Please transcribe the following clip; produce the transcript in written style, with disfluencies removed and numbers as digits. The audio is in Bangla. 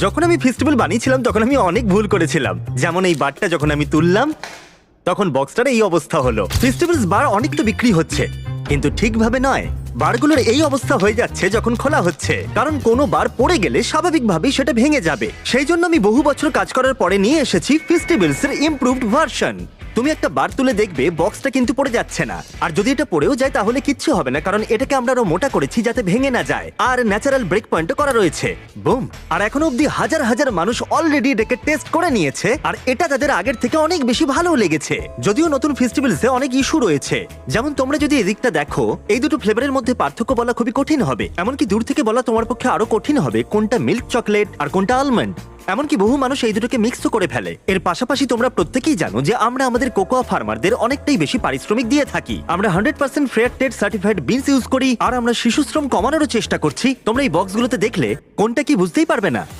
যখন আমি ফেস্টিভ্যাল বানিয়েছিলাম তখন আমি অনেক ভুল করেছিলাম, যেমন এই বারটা যখন আমি তুললাম তখন বক্সটার এই অবস্থা হলো। ফেস্টিভ্যালস বার অনেক তো বিক্রি হচ্ছে, কিন্তু ঠিকভাবে নয়। বারগুলোর এই অবস্থা হয়ে যাচ্ছে যখন খোলা হচ্ছে, কারণ কোনো বার পড়ে গেলে স্বাভাবিকভাবেই সেটা ভেঙে যাবে। সেই জন্য আমি বহু বছর কাজ করার পরে নিয়ে এসেছি ফেস্টিভ্যালস এর ইমপ্রুভড ভার্সন। তুমি একটা বার তুলে দেখবে বক্সটা কিন্তু পড়ে যাচ্ছে না, আর যদি এটা পড়েও যায় তাহলে কিচ্ছু হবে না, কারণ এটাকে আমরা আরো মোটা করেছি যাতে ভেঙে না যায়, আর ন্যাচারাল ব্রেক পয়েন্টও করা রয়েছে। বুম! আর এখনো অব্দি হাজার হাজার মানুষ অলরেডি এটাকে টেস্ট করে নিয়েছে, আর এটা তাদের আগের থেকে অনেক বেশি ভালো লেগেছে। যদিও নতুন ফেস্টিভ্যালসে অনেক ইস্যু রয়েছে, যেমন তোমরা যদি এদিকটা দেখো, এই দুটো ফ্লেভারের মধ্যে পার্থক্য বলা খুবই কঠিন হবে, এমনকি দূর থেকে বলা তোমার পক্ষে আরো কঠিন হবে কোনটা মিল্ক চকলেট আর কোনটা আলমন্ড। এমনকি বহু মানুষ এই দুটোকে মিক্সও করে ফেলে। এর পাশাপাশি তোমরা প্রত্যেকেই জানো যে আমরা আমাদের কোকোয়া ফার্মারদের অনেকটাই বেশি পারিশ্রমিক দিয়ে থাকি। আমরা 100% fair trade certified beans use করি, আর আমরা শিশু শ্রম কমানোরও চেষ্টা করছি। তোমরা এই বক্সগুলোতে দেখলে কোনটা কি বুঝতেই পারবে না।